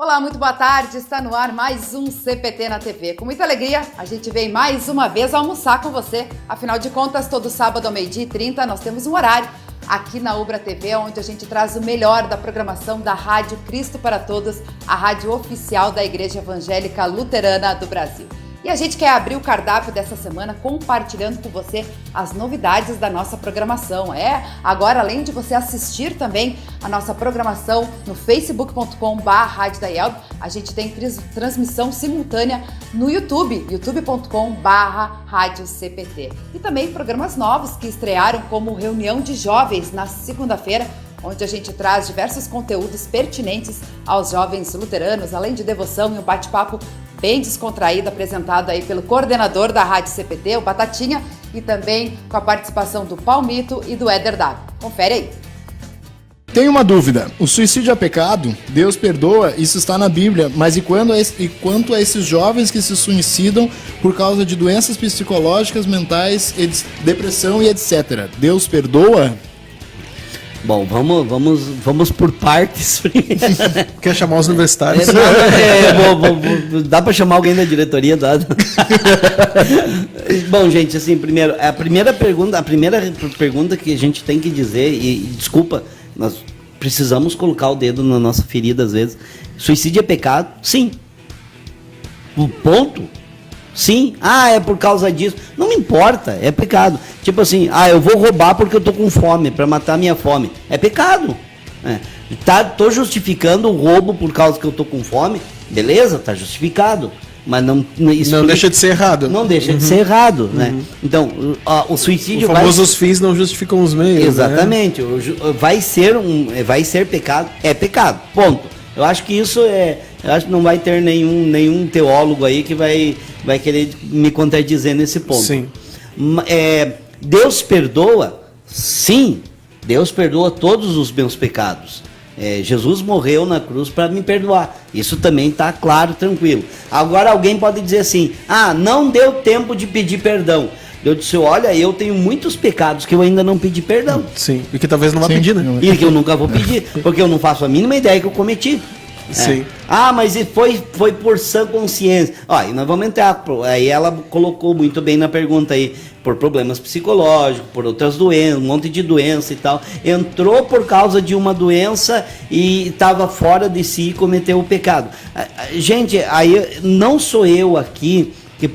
Olá, muito boa tarde. Está no ar mais um CPT na TV. Com muita alegria, a gente vem mais uma vez almoçar com você. Afinal de contas, todo sábado ao 12h30 nós temos um horário aqui na Ubra TV, onde a gente traz o melhor da programação da Rádio Cristo para Todos, a rádio oficial da Igreja Evangélica Luterana do Brasil. E a gente quer abrir o cardápio dessa semana compartilhando com você as novidades da nossa programação. Agora, além de você assistir também a nossa programação no facebook.com/radiodaielb, a gente tem transmissão simultânea no YouTube, youtube.com/radiocpt. E também programas novos que estrearam, como Reunião de Jovens na segunda-feira, onde a gente traz diversos conteúdos pertinentes aos jovens luteranos, além de devoção e um bate-papo bem descontraído, apresentado aí pelo coordenador da Rádio CPT, o Batatinha, e também com a participação do Palmito e do Éder Dago. Confere aí. Tenho uma dúvida. O suicídio é pecado? Deus perdoa? Isso está na Bíblia. Mas quanto a esses jovens que se suicidam por causa de doenças psicológicas, mentais, depressão e etc. Deus perdoa? Bom, vamos por partes. Quer chamar os universitários? Dá para chamar alguém da diretoria? Dá. Bom, gente, assim, primeiro, a primeira pergunta que a gente tem que dizer, e desculpa, nós precisamos colocar o dedo na nossa ferida às vezes. Suicídio é pecado? Sim. O ponto? Sim. É por causa disso. Não me importa, é pecado. Tipo assim, eu vou roubar porque eu tô com fome, para matar a minha fome. É pecado. Tô justificando o roubo por causa que eu tô com fome. Beleza, tá justificado. Mas não deixa de ser errado. Não deixa de ser errado, né? Então, o suicídio os fins não justificam os meios. Exatamente. Né? Vai ser pecado. É pecado. Ponto. Eu acho que isso eu acho que não vai ter nenhum teólogo aí que vai querer me contradizer nesse ponto. Sim. Deus perdoa? Sim. Deus perdoa todos os meus pecados. Jesus morreu na cruz para me perdoar. Isso também está claro, tranquilo. Agora alguém pode dizer assim, não deu tempo de pedir perdão. Eu disse, olha, eu tenho muitos pecados que eu ainda não pedi perdão. Sim, e que talvez não vá pedir, né? E que eu nunca vou pedir, porque eu não faço a mínima ideia que eu cometi. Sim. Mas foi por sã consciência. E nós vamos entrar. Aí ela colocou muito bem na pergunta aí, por problemas psicológicos, por outras doenças, um monte de doença e tal. Entrou por causa de uma doença e estava fora de si e cometeu o pecado. Gente, aí não sou eu aqui que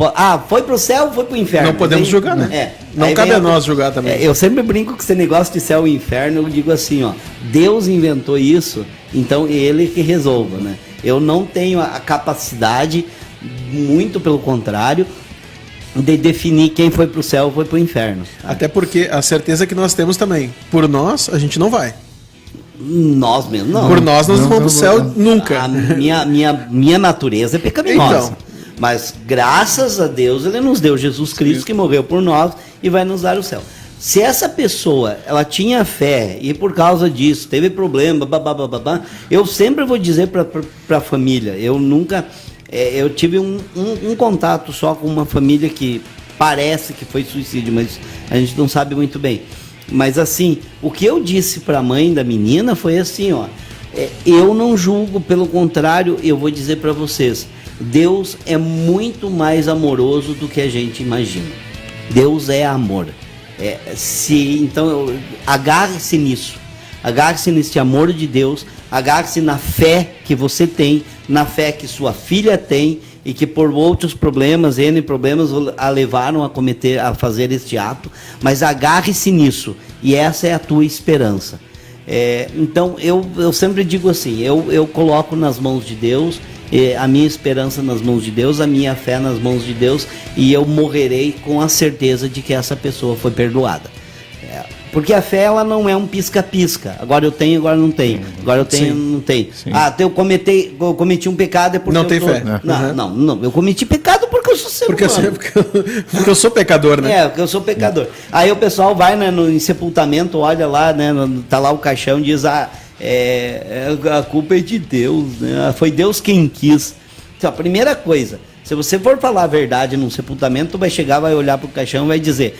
foi pro céu, foi pro inferno. Não podemos julgar, né? Não cabe a nós julgar também. Eu sempre brinco com esse negócio de céu e inferno, eu digo assim, Deus inventou isso, então ele que resolva, né? Eu não tenho a capacidade, muito pelo contrário, de definir quem foi pro céu ou foi pro inferno. Até porque a certeza que nós temos também, por nós, a gente não vai. Nós mesmo, não. Por nós não vamos pro céu nunca. A minha natureza é pecaminosa. Então. Mas graças a Deus ele nos deu Jesus Cristo, que morreu por nós e vai nos dar o céu. Se essa pessoa, ela tinha fé e por causa disso teve problema, eu sempre vou dizer para a família, eu nunca, eu tive um contato só com uma família que parece que foi suicídio, mas a gente não sabe muito bem. Mas assim, o que eu disse para a mãe da menina foi assim, eu não julgo, pelo contrário, eu vou dizer para vocês, Deus é muito mais amoroso do que a gente imagina. Deus é amor. Então, agarre-se nisso. Agarre-se nesse amor de Deus. Agarre-se na fé que você tem, na fé que sua filha tem e que por outros problemas, N problemas, a levaram a fazer este ato. Mas agarre-se nisso. E essa é a tua esperança. Então, eu sempre digo assim, eu coloco nas mãos de Deus, a minha esperança nas mãos de Deus, a minha fé nas mãos de Deus, e eu morrerei com a certeza de que essa pessoa foi perdoada. Porque a fé, ela não é um pisca-pisca. Agora eu tenho, agora não tenho. Agora eu tenho, não tenho. Eu cometi um pecado é porque não tem fé. Não. Eu cometi pecado porque eu sou ser humano. Porque eu sou pecador, né? Porque eu sou pecador. Aí o pessoal vai, né, em sepultamento, olha lá, né, tá lá o caixão, diz, a culpa é de Deus, né? Foi Deus quem quis. Então, a primeira coisa, se você for falar a verdade num sepultamento, tu vai chegar, vai olhar pro caixão e vai dizer,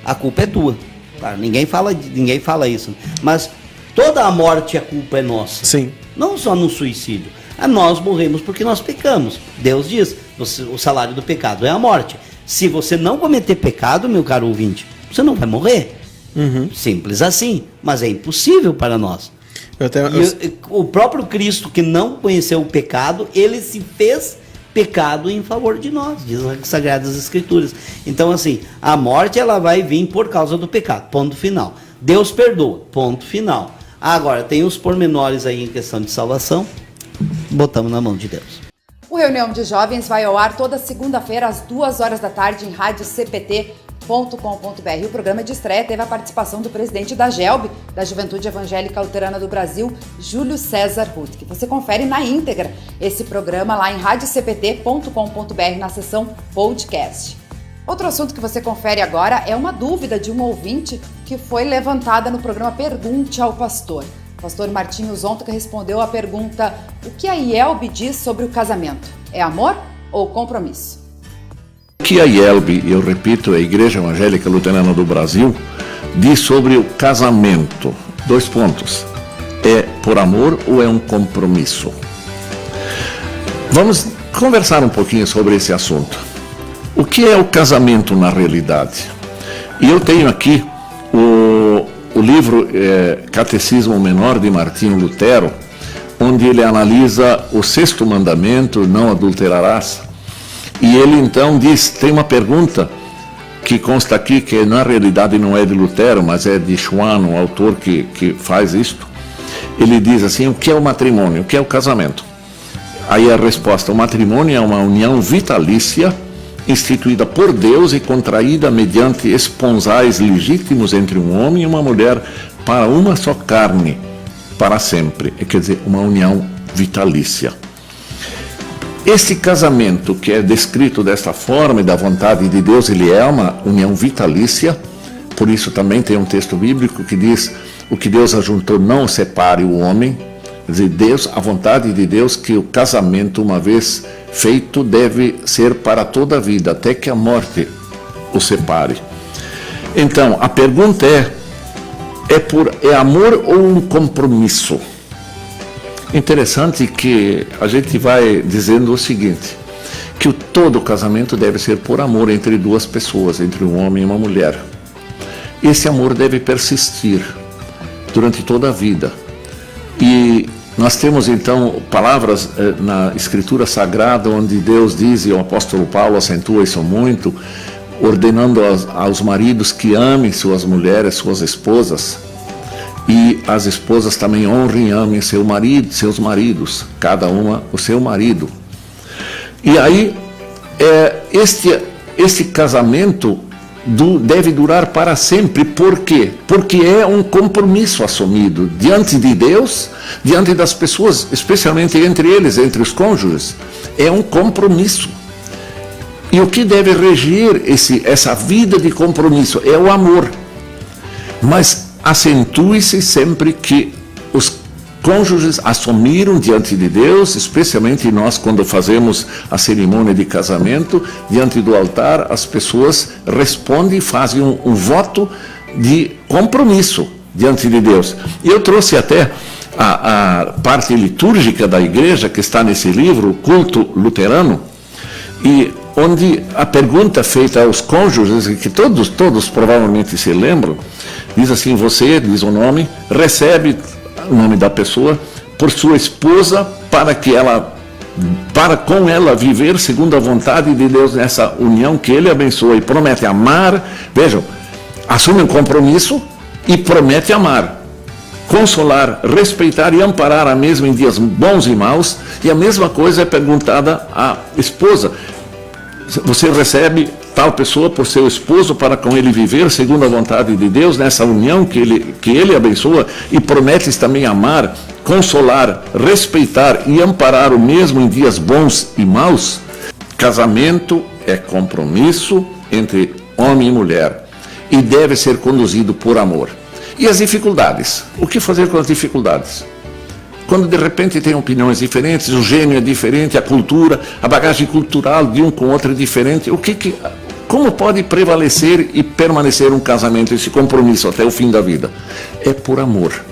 a culpa é tua. Claro, ninguém fala isso. Mas toda a morte, a culpa é nossa. Sim. Não só no suicídio. Nós morremos porque nós pecamos. Deus diz, o salário do pecado é a morte. Se você não cometer pecado, meu caro ouvinte, você não vai morrer. Simples assim, mas é impossível para nós. O próprio Cristo, que não conheceu o pecado, ele se fez pecado em favor de nós, diz as Sagradas Escrituras. Então, assim, a morte ela vai vir por causa do pecado, ponto final. Deus perdoa, ponto final. Agora, tem os pormenores aí em questão de salvação, botamos na mão de Deus. O Reunião de Jovens vai ao ar toda segunda-feira às 2h da tarde em radiocpt.com.br. O programa de estreia teve a participação do presidente da GELB, da Juventude Evangélica Luterana do Brasil, Júlio César Ruth, que você confere na íntegra esse programa lá em radiocpt.com.br na seção podcast. Outro assunto que você confere agora é uma dúvida de um ouvinte que foi levantada no programa Pergunte ao Pastor. O pastor Martinho Zonta respondeu a pergunta: o que a IELB diz sobre o casamento? É amor ou compromisso? O que a IELB, eu repito, a Igreja Evangélica Luterana do Brasil, diz sobre o casamento? 2 pontos. É por amor ou é um compromisso? Vamos conversar um pouquinho sobre esse assunto. O que é o casamento na realidade? E eu tenho aqui o livro Catecismo Menor de Martinho Lutero, onde ele analisa o 6º mandamento, não adulterarás. E ele então diz, tem uma pergunta que consta aqui, que na realidade não é de Lutero, mas é de Schwann, o autor que faz isto. Ele diz assim, o que é o matrimônio? O que é o casamento? Aí a resposta, o matrimônio é uma união vitalícia, instituída por Deus e contraída mediante esponsais legítimos entre um homem e uma mulher para uma só carne, para sempre. Quer dizer, uma união vitalícia. Este casamento que é descrito desta forma e da vontade de Deus, ele é uma união vitalícia. Por isso também tem um texto bíblico que diz, o que Deus ajuntou não separe o homem. Quer dizer, Deus, a vontade de Deus que o casamento, uma vez feito, deve ser para toda a vida, até que a morte o separe. Então, a pergunta é amor ou um compromisso? Interessante que a gente vai dizendo o seguinte, que todo casamento deve ser por amor entre 2 pessoas, entre um homem e uma mulher. Esse amor deve persistir durante toda a vida. E nós temos então palavras na Escritura Sagrada onde Deus diz, e o apóstolo Paulo acentua isso muito, ordenando aos maridos que amem suas mulheres, suas esposas, e as esposas também honrem e amem seus maridos, cada uma o seu marido. E aí, este casamento deve durar para sempre. Por quê? Porque é um compromisso assumido diante de Deus, diante das pessoas, especialmente entre eles, entre os cônjuges. É um compromisso. E o que deve reger essa vida de compromisso é o amor. Mas acentue-se sempre que os cônjuges assumiram diante de Deus, especialmente nós quando fazemos a cerimônia de casamento, diante do altar, as pessoas respondem e fazem um voto de compromisso diante de Deus. E eu trouxe até a parte litúrgica da igreja, que está nesse livro, o Culto Luterano, e onde a pergunta feita aos cônjuges, que todos provavelmente se lembram, diz assim, você, diz o nome, recebe o nome da pessoa, por sua esposa, para com ela viver segundo a vontade de Deus nessa união que Ele abençoa e promete amar. Vejam, assume um compromisso e promete amar, consolar, respeitar e amparar a mesma em dias bons e maus. E a mesma coisa é perguntada à esposa. Você recebe tal pessoa por seu esposo para com ele viver segundo a vontade de Deus nessa união que ele abençoa e prometes também amar, consolar, respeitar e amparar o mesmo em dias bons e maus? Casamento é compromisso entre homem e mulher e deve ser conduzido por amor. E as dificuldades? O que fazer com as dificuldades? Quando de repente tem opiniões diferentes, o gênio é diferente, a cultura, a bagagem cultural de um com o outro é diferente, como pode prevalecer e permanecer um casamento, esse compromisso até o fim da vida? É por amor.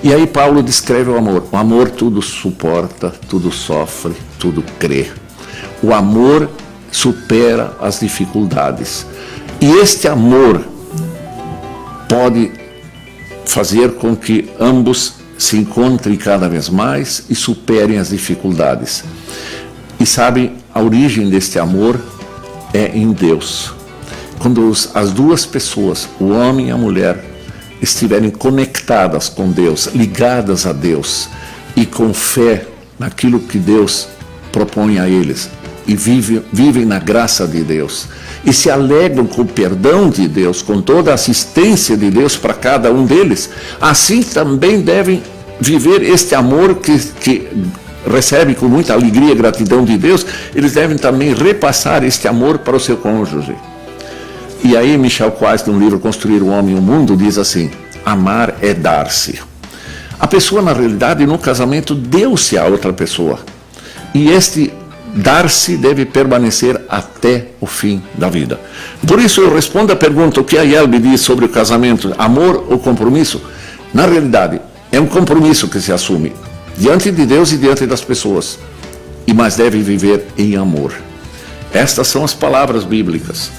E aí Paulo descreve o amor. O amor tudo suporta, tudo sofre, tudo crê. O amor supera as dificuldades. E este amor pode fazer com que ambos se encontrem cada vez mais e superem as dificuldades. E sabem, a origem deste amor é em Deus. Quando as duas pessoas, o homem e a mulher, estiverem conectadas com Deus, ligadas a Deus e com fé naquilo que Deus propõe a eles, e vivem na graça de Deus, e se alegram com o perdão de Deus, com toda a assistência de Deus para cada um deles, assim também devem viver este amor que recebe com muita alegria e gratidão de Deus. Eles devem também repassar este amor para o seu cônjuge. E aí Michel Quast, no livro Construir o Homem e o Mundo, diz assim: amar é dar-se. A pessoa, na realidade, no casamento, deu-se a outra pessoa. E este dar-se deve permanecer até o fim da vida. Por isso eu respondo a pergunta: o que a Yelbe diz sobre o casamento, amor ou compromisso? Na realidade, é um compromisso que se assume diante de Deus e diante das pessoas, mas deve viver em amor. Estas são as palavras bíblicas,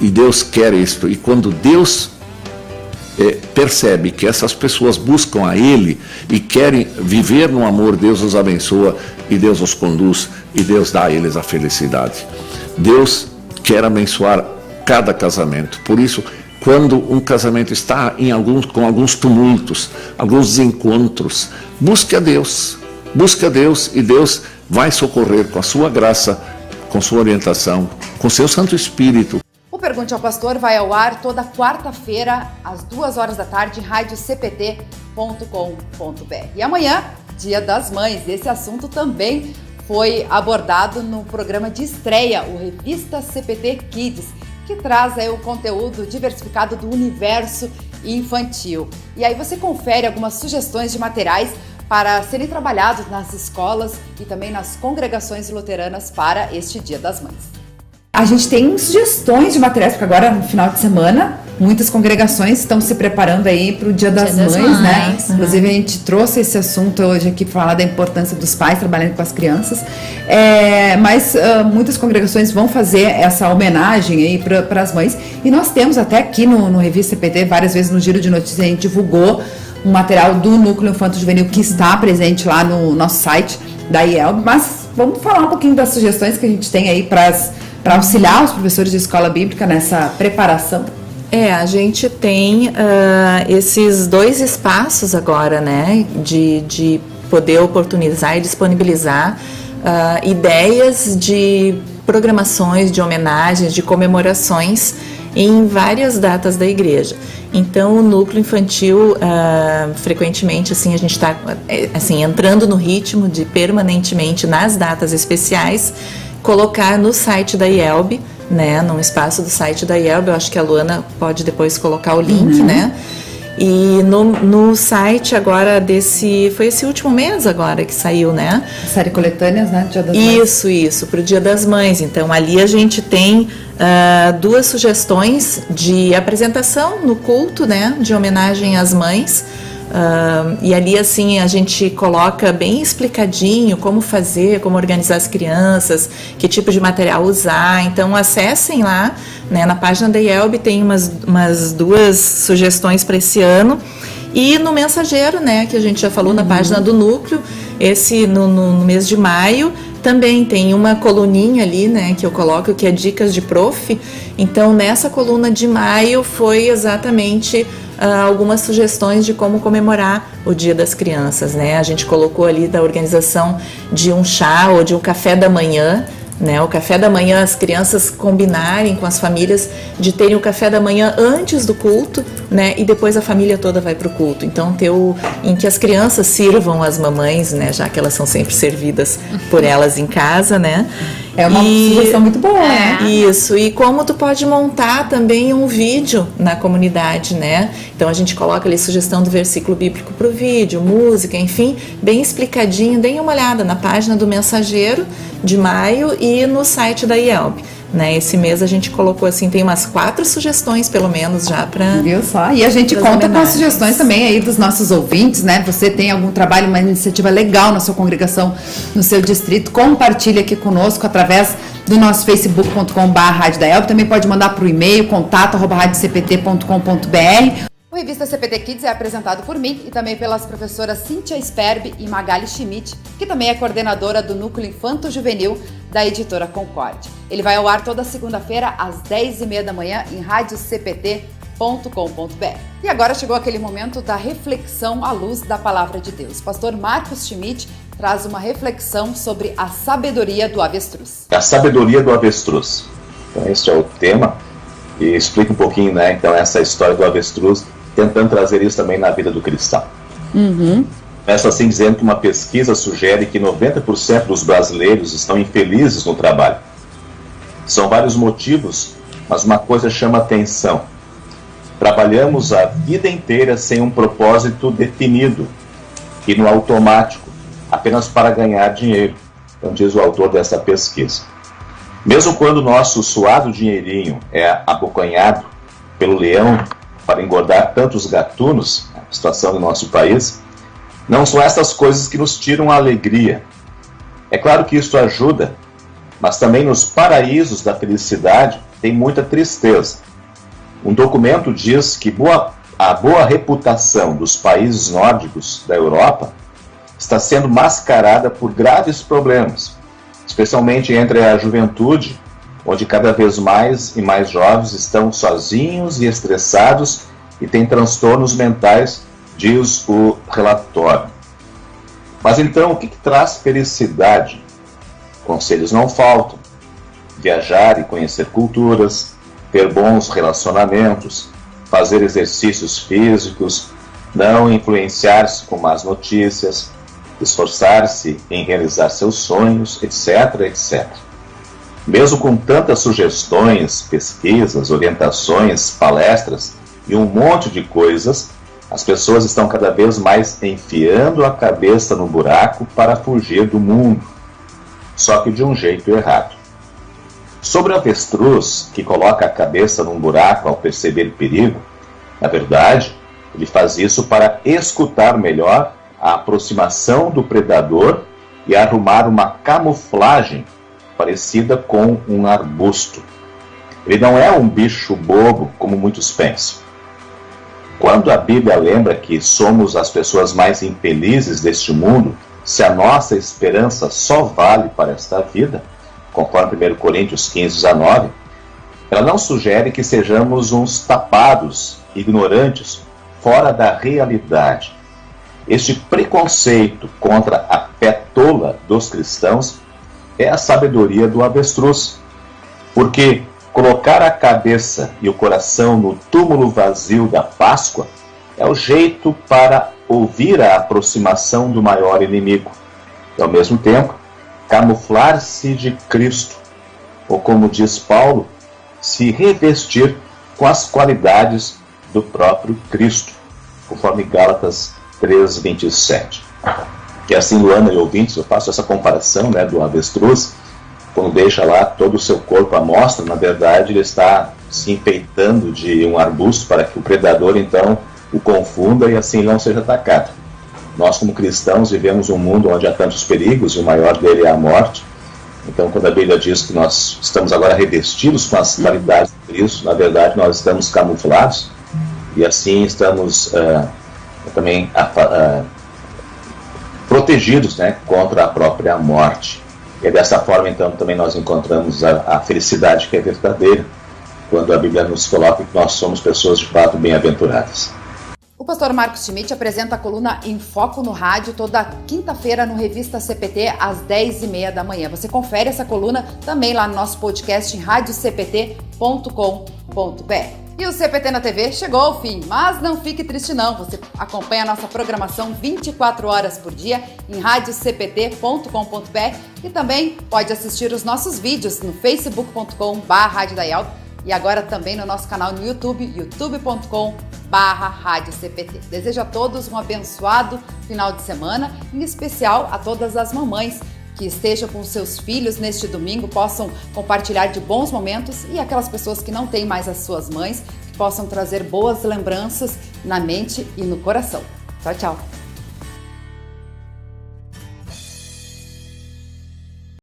e Deus quer isto. E quando Deus percebe que essas pessoas buscam a Ele e querem viver no amor, Deus os abençoa e Deus os conduz e Deus dá a eles a felicidade. Deus quer abençoar cada casamento. Por isso, quando um casamento está com alguns tumultos, alguns desencontros, busque a Deus e Deus vai socorrer com a sua graça, com sua orientação, com seu Santo Espírito. O Pergunte ao Pastor vai ao ar toda quarta-feira, às 2h da tarde, em radiocpt.com.br. E amanhã, Dia das Mães. Esse assunto também foi abordado no programa de estreia, o Revista CPT Kids, que traz aí o conteúdo diversificado do universo infantil. E aí você confere algumas sugestões de materiais para serem trabalhados nas escolas e também nas congregações luteranas para este Dia das Mães. A gente tem sugestões de materiais, porque agora, no final de semana, muitas congregações estão se preparando aí para o Dia das Mães, né? Uhum. Inclusive, a gente trouxe esse assunto hoje aqui para falar da importância dos pais trabalhando com as crianças. Mas muitas congregações vão fazer essa homenagem aí para as mães. E nós temos até aqui no Revista CPT, várias vezes no Giro de Notícias, a gente divulgou um material do Núcleo Infanto Juvenil que está presente lá no nosso site da IELB. Mas vamos falar um pouquinho das sugestões que a gente tem aí para auxiliar os professores de escola bíblica nessa preparação. A gente tem esses 2 espaços agora, né, de poder oportunizar e disponibilizar ideias de programações, de homenagens, de comemorações em várias datas da igreja. Então, o núcleo infantil, frequentemente, assim, a gente está entrando no ritmo de permanentemente, nas datas especiais, colocar no site da IELB, né, num espaço do site da IELB. Eu acho que a Luana pode depois colocar o link, né? E no site agora foi esse último mês agora que saiu, né? Série Coletâneas, né? Dia das Mães. Isso, para o Dia das Mães. Então, ali a gente tem 2 sugestões de apresentação no culto, né? De homenagem às mães. E ali, assim, a gente coloca bem explicadinho como fazer, como organizar as crianças, que tipo de material usar. Então, acessem lá, né, na página da IELB tem umas 2 sugestões para esse ano. E no Mensageiro, né, que a gente já falou na página do Núcleo, esse no mês de maio, também tem uma coluninha ali, né, que eu coloco, que é Dicas de Prof. Então, nessa coluna de maio foi exatamente algumas sugestões de como comemorar o Dia das Crianças, né? A gente colocou ali da organização de um chá ou de um café da manhã, né? O café da manhã, as crianças combinarem com as famílias de terem o café da manhã antes do culto, né? E depois a família toda vai para o culto. Então, em que as crianças sirvam as mamães, né? Já que elas são sempre servidas por elas em casa, né? É uma sugestão muito boa, né? Isso, e como tu pode montar também um vídeo na comunidade, né? Então a gente coloca ali sugestão do versículo bíblico para o vídeo, música, enfim, bem explicadinho. Deem uma olhada na página do Mensageiro de maio e no site da IELB. Né, esse mês a gente colocou assim, tem umas 4 sugestões pelo menos já para... Viu só? E a gente conta com as sugestões também aí dos nossos ouvintes, né? Você tem algum trabalho, uma iniciativa legal na sua congregação, no seu distrito, compartilhe aqui conosco através do nosso facebook.com/radiodaelb. Também pode mandar para o e-mail contato@radiocpt.com.br. O Revista CPT Kids é apresentado por mim e também pelas professoras Cíntia Sperbi e Magali Schmidt, que também é coordenadora do Núcleo Infanto Juvenil da Editora Concorde. Ele vai ao ar toda segunda-feira às 10h30 da manhã em radiocpt.com.br. E agora chegou aquele momento da reflexão à luz da Palavra de Deus. O pastor Marcos Schmidt traz uma reflexão sobre a sabedoria do avestruz. A sabedoria do avestruz. Então este é o tema e explica um pouquinho, né, então essa história do avestruz, tentando trazer isso também na vida do cristão. Começa assim dizendo que uma pesquisa sugere que 90% dos brasileiros estão infelizes no trabalho. São vários motivos, mas uma coisa chama atenção. Trabalhamos a vida inteira sem um propósito definido e no automático, apenas para ganhar dinheiro, então diz o autor dessa pesquisa. Mesmo quando o nosso suado dinheirinho é abocanhado pelo leão para engordar tantos gatunos, a situação do nosso país, não são essas coisas que nos tiram a alegria. É claro que isso ajuda, mas também nos paraísos da felicidade tem muita tristeza. Um documento diz que a boa reputação dos países nórdicos da Europa está sendo mascarada por graves problemas, especialmente entre a juventude, onde cada vez mais e mais jovens estão sozinhos e estressados e têm transtornos mentais, diz o relatório. Mas então, o que traz felicidade? Conselhos não faltam. Viajar e conhecer culturas, ter bons relacionamentos, fazer exercícios físicos, não influenciar-se com más notícias, esforçar-se em realizar seus sonhos, etc., etc. Mesmo com tantas sugestões, pesquisas, orientações, palestras e um monte de coisas, as pessoas estão cada vez mais enfiando a cabeça no buraco para fugir do mundo, só que de um jeito errado. Sobre o avestruz, que coloca a cabeça num buraco ao perceber perigo, na verdade, ele faz isso para escutar melhor a aproximação do predador e arrumar uma camuflagem parecida com um arbusto. Ele não é um bicho bobo, como muitos pensam. Quando a Bíblia lembra que somos as pessoas mais infelizes deste mundo, se a nossa esperança só vale para esta vida, conforme 1 Coríntios 15:19, ela não sugere que sejamos uns tapados, ignorantes, fora da realidade. Este preconceito contra a fé tola dos cristãos é a sabedoria do avestruz, porque colocar a cabeça e o coração no túmulo vazio da Páscoa é o jeito para ouvir a aproximação do maior inimigo e, ao mesmo tempo, camuflar-se de Cristo, ou como diz Paulo, se revestir com as qualidades do próprio Cristo, conforme Gálatas 3:27. E assim, Luana e ouvintes, eu faço essa comparação, né, do avestruz, quando deixa lá todo o seu corpo à mostra, na verdade ele está se enfeitando de um arbusto para que o predador então o confunda e assim não seja atacado. Nós, como cristãos, vivemos um mundo onde há tantos perigos e o maior dele é a morte. Então, quando a Bíblia diz que nós estamos agora revestidos com as qualidades de Cristo, na verdade nós estamos camuflados e assim estamos também protegidos, né, contra a própria morte. E dessa forma, então, também nós encontramos a felicidade que é verdadeira, quando a Bíblia nos coloca que nós somos pessoas de fato bem-aventuradas. O pastor Marcos Schmidt apresenta a coluna Em Foco no Rádio toda quinta-feira no Revista CPT às 10h30 da manhã. Você confere essa coluna também lá no nosso podcast em radiocpt.com.br. E o CPT na TV chegou ao fim, mas não fique triste não. Você acompanha a nossa programação 24 horas por dia em radiocpt.com.br e também pode assistir os nossos vídeos no facebook.com/radiodaialb e agora também no nosso canal no YouTube, youtube.com/radiodaialb. Rádio CPT. Desejo a todos um abençoado final de semana, em especial a todas as mamães que estejam com seus filhos neste domingo, possam compartilhar de bons momentos, e aquelas pessoas que não têm mais as suas mães, que possam trazer boas lembranças na mente e no coração. Tchau, tchau!